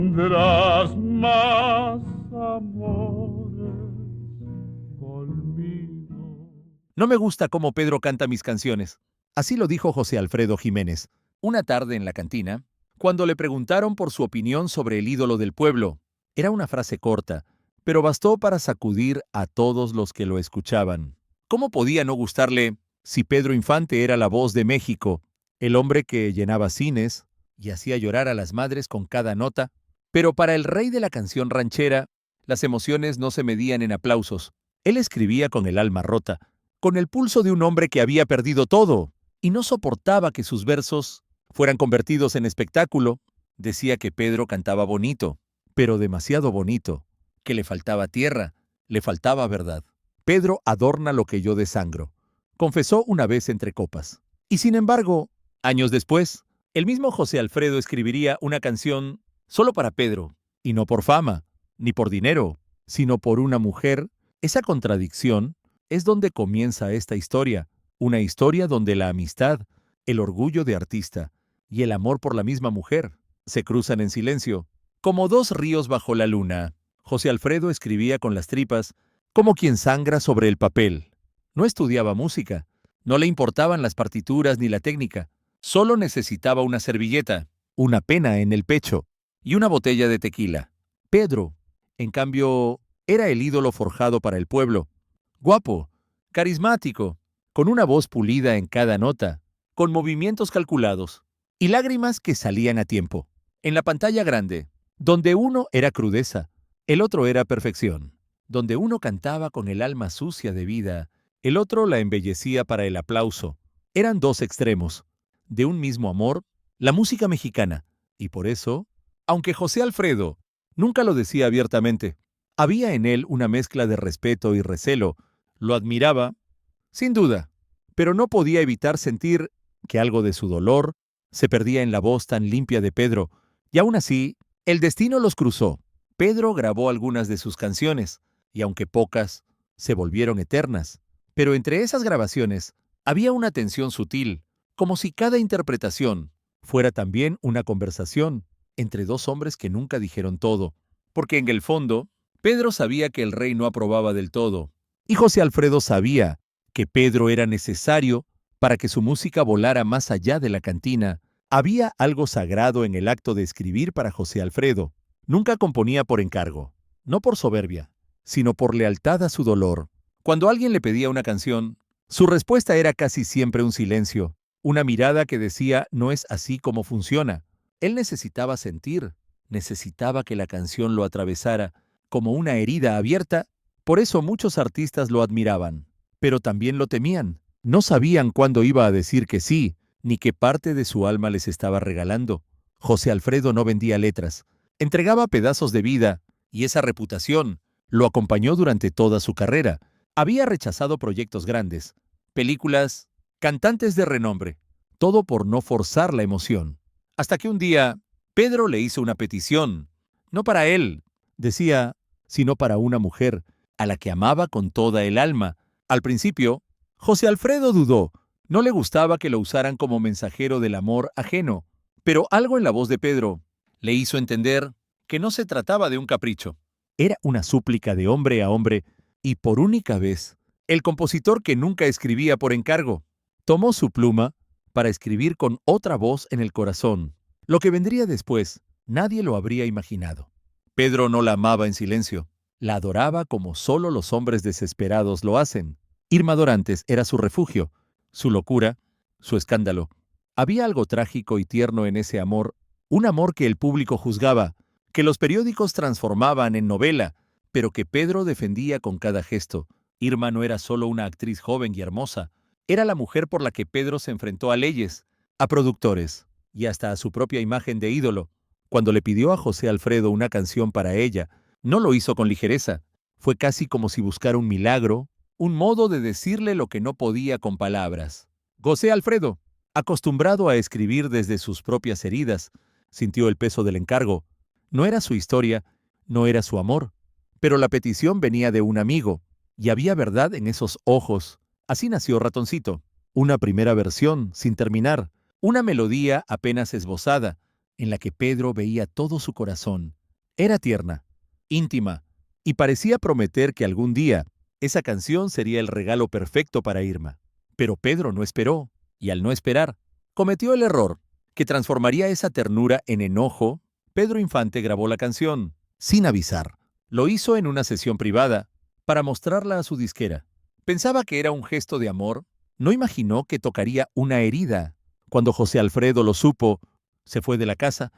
Tendrás más amores conmigo. No me gusta cómo Pedro canta mis canciones. Así lo dijo José Alfredo Jiménez, una tarde en la cantina, cuando le preguntaron por su opinión sobre el ídolo del pueblo. Era una frase corta, pero bastó para sacudir a todos los que lo escuchaban. ¿Cómo podía no gustarle si Pedro Infante era la voz de México, el hombre que llenaba cines y hacía llorar a las madres con cada nota? Pero para el rey de la canción ranchera, las emociones no se medían en aplausos. Él escribía con el alma rota, con el pulso de un hombre que había perdido todo, y no soportaba que sus versos fueran convertidos en espectáculo. Decía que Pedro cantaba bonito, pero demasiado bonito, que le faltaba tierra, le faltaba verdad. Pedro adorna lo que yo desangro, confesó una vez entre copas. Y sin embargo, años después, el mismo José Alfredo escribiría una canción solo para Pedro, y no por fama, ni por dinero, sino por una mujer. Esa contradicción es donde comienza esta historia, una historia donde la amistad, el orgullo de artista y el amor por la misma mujer se cruzan en silencio, como dos ríos bajo la luna. José Alfredo escribía con las tripas, como quien sangra sobre el papel. No estudiaba música, no le importaban las partituras ni la técnica, solo necesitaba una servilleta, una pena en el pecho y una botella de tequila. Pedro, en cambio, era el ídolo forjado para el pueblo. Guapo, carismático, con una voz pulida en cada nota, con movimientos calculados y lágrimas que salían a tiempo. En la pantalla grande, donde uno era crudeza, el otro era perfección. Donde uno cantaba con el alma sucia de vida, el otro la embellecía para el aplauso. Eran dos extremos, de un mismo amor, la música mexicana. Y por eso, aunque José Alfredo nunca lo decía abiertamente, había en él una mezcla de respeto y recelo. Lo admiraba, sin duda, pero no podía evitar sentir que algo de su dolor se perdía en la voz tan limpia de Pedro, y aún así, el destino los cruzó. Pedro grabó algunas de sus canciones, y aunque pocas, se volvieron eternas. Pero entre esas grabaciones había una tensión sutil, como si cada interpretación fuera también una conversación entre dos hombres que nunca dijeron todo, porque en el fondo, Pedro sabía que el rey no aprobaba del todo, y José Alfredo sabía que Pedro era necesario para que su música volara más allá de la cantina. Había algo sagrado en el acto de escribir para José Alfredo. Nunca componía por encargo, no por soberbia, sino por lealtad a su dolor. Cuando alguien le pedía una canción, su respuesta era casi siempre un silencio, una mirada que decía no es así como funciona. Él necesitaba sentir, necesitaba que la canción lo atravesara como una herida abierta. Por eso muchos artistas lo admiraban, pero también lo temían. No sabían cuándo iba a decir que sí, ni qué parte de su alma les estaba regalando. José Alfredo no vendía letras, entregaba pedazos de vida, y esa reputación lo acompañó durante toda su carrera. Había rechazado proyectos grandes, películas, cantantes de renombre, todo por no forzar la emoción. Hasta que un día, Pedro le hizo una petición, no para él, decía, sino para una mujer, a la que amaba con toda el alma. Al principio, José Alfredo dudó, no le gustaba que lo usaran como mensajero del amor ajeno, pero algo en la voz de Pedro le hizo entender que no se trataba de un capricho. Era una súplica de hombre a hombre, y por única vez, el compositor que nunca escribía por encargo, tomó su pluma para escribir con otra voz en el corazón. Lo que vendría después, nadie lo habría imaginado. Pedro no la amaba en silencio, la adoraba como solo los hombres desesperados lo hacen. Irma Dorantes era su refugio, su locura, su escándalo. Había algo trágico y tierno en ese amor, un amor que el público juzgaba, que los periódicos transformaban en novela, pero que Pedro defendía con cada gesto. Irma no era solo una actriz joven y hermosa, era la mujer por la que Pedro se enfrentó a leyes, a productores y hasta a su propia imagen de ídolo. Cuando le pidió a José Alfredo una canción para ella, no lo hizo con ligereza. Fue casi como si buscara un milagro, un modo de decirle lo que no podía con palabras. José Alfredo, acostumbrado a escribir desde sus propias heridas, sintió el peso del encargo. No era su historia, no era su amor, pero la petición venía de un amigo, y había verdad en esos ojos. Así nació Ratoncito, una primera versión sin terminar, una melodía apenas esbozada, en la que Pedro veía todo su corazón. Era tierna, íntima, y parecía prometer que algún día esa canción sería el regalo perfecto para Irma. Pero Pedro no esperó, y al no esperar, cometió el error que transformaría esa ternura en enojo. Pedro Infante grabó la canción, sin avisar. Lo hizo en una sesión privada, para mostrarla a su disquera. Pensaba que era un gesto de amor, no imaginó que tocaría una herida. Cuando José Alfredo lo supo, se fue de la casa,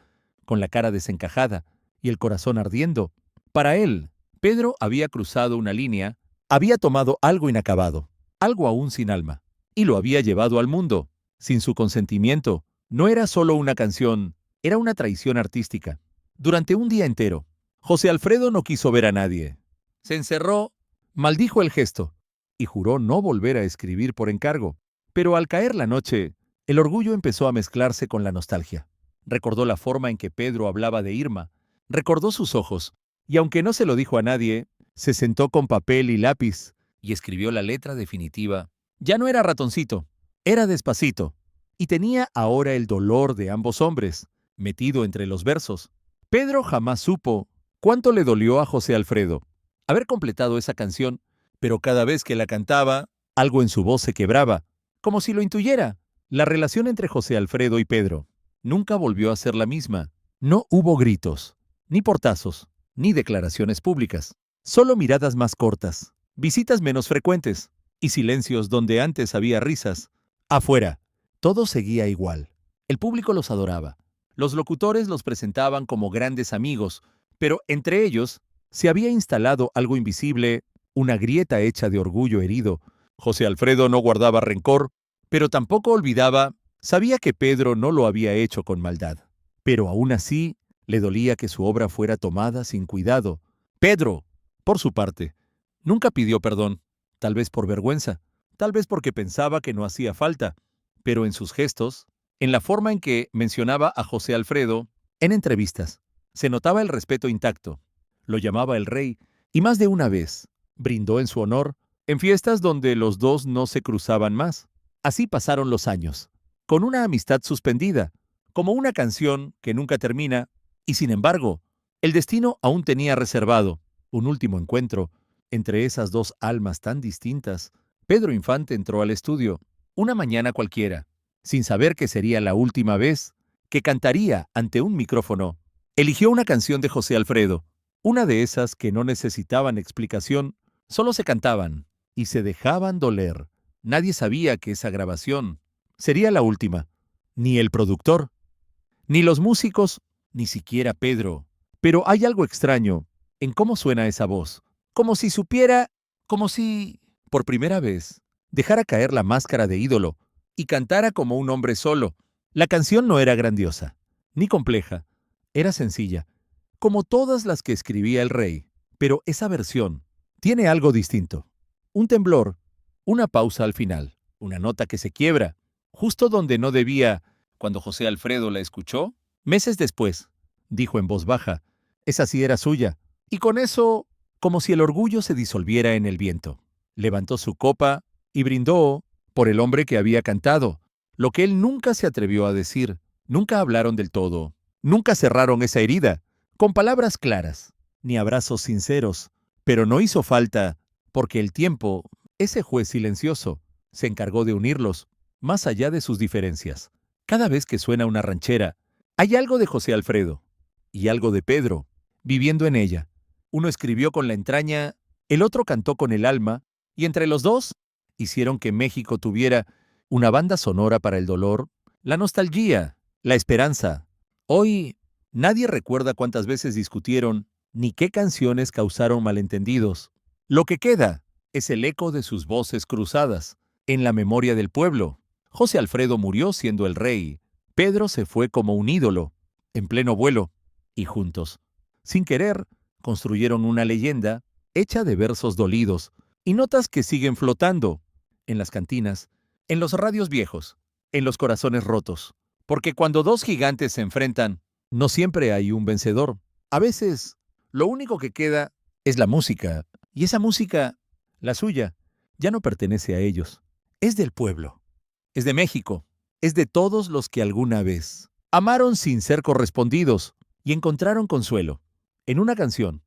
con la cara desencajada y el corazón ardiendo. Para él, Pedro había cruzado una línea, había tomado algo inacabado, algo aún sin alma, y lo había llevado al mundo, sin su consentimiento. No era solo una canción, era una traición artística. Durante un día entero, José Alfredo no quiso ver a nadie. Se encerró, maldijo el gesto, y juró no volver a escribir por encargo. Pero al caer la noche, el orgullo empezó a mezclarse con la nostalgia. Recordó la forma en que Pedro hablaba de Irma, recordó sus ojos, y aunque no se lo dijo a nadie, se sentó con papel y lápiz y escribió la letra definitiva. Ya no era Ratoncito, era Despacito, y tenía ahora el dolor de ambos hombres, metido entre los versos. Pedro jamás supo cuánto le dolió a José Alfredo haber completado esa canción, pero cada vez que la cantaba, algo en su voz se quebraba, como si lo intuyera. La relación entre José Alfredo y Pedro nunca volvió a ser la misma. No hubo gritos, ni portazos, ni declaraciones públicas. Solo miradas más cortas, visitas menos frecuentes y silencios donde antes había risas. Afuera, todo seguía igual. El público los adoraba. Los locutores los presentaban como grandes amigos, pero entre ellos se había instalado algo invisible, una grieta hecha de orgullo herido. José Alfredo no guardaba rencor, pero tampoco olvidaba. Sabía que Pedro no lo había hecho con maldad, pero aún así le dolía que su obra fuera tomada sin cuidado. Pedro, por su parte, nunca pidió perdón, tal vez por vergüenza, tal vez porque pensaba que no hacía falta, pero en sus gestos, en la forma en que mencionaba a José Alfredo, en entrevistas, se notaba el respeto intacto. Lo llamaba el rey, y más de una vez brindó en su honor, en fiestas donde los dos no se cruzaban más. Así pasaron los años, con una amistad suspendida, como una canción que nunca termina, y sin embargo, el destino aún tenía reservado un último encuentro entre esas dos almas tan distintas. Pedro Infante entró al estudio, una mañana cualquiera, sin saber que sería la última vez que cantaría ante un micrófono. Eligió una canción de José Alfredo, una de esas que no necesitaban explicación, solo se cantaban y se dejaban doler. Nadie sabía que esa grabación sería la última, ni el productor, ni los músicos, ni siquiera Pedro. Pero hay algo extraño en cómo suena esa voz, como si supiera, como si, por primera vez, dejara caer la máscara de ídolo y cantara como un hombre solo. La canción no era grandiosa, ni compleja, era sencilla, como todas las que escribía el rey, pero esa versión tiene algo distinto. Un temblor, una pausa al final, una nota que se quiebra, justo donde no debía. Cuando José Alfredo la escuchó, meses después, dijo en voz baja, esa sí era suya, y con eso, como si el orgullo se disolviera en el viento. Levantó su copa y brindó por el hombre que había cantado, lo que él nunca se atrevió a decir. Nunca hablaron del todo, nunca cerraron esa herida, con palabras claras, ni abrazos sinceros, pero no hizo falta, porque el tiempo, ese juez silencioso, se encargó de unirlos, más allá de sus diferencias. Cada vez que suena una ranchera, hay algo de José Alfredo y algo de Pedro, viviendo en ella. Uno escribió con la entraña, el otro cantó con el alma, y entre los dos hicieron que México tuviera una banda sonora para el dolor, la nostalgia, la esperanza. Hoy nadie recuerda cuántas veces discutieron, ni qué canciones causaron malentendidos. Lo que queda es el eco de sus voces cruzadas en la memoria del pueblo. José Alfredo murió siendo el rey. Pedro se fue como un ídolo, en pleno vuelo, y juntos, sin querer, construyeron una leyenda hecha de versos dolidos y notas que siguen flotando en las cantinas, en los radios viejos, en los corazones rotos. Porque cuando dos gigantes se enfrentan, no siempre hay un vencedor. A veces, lo único que queda es la música, y esa música, la suya, ya no pertenece a ellos. Es del pueblo, es de México, es de todos los que alguna vez Amaron sin ser correspondidos y encontraron consuelo. En una canción,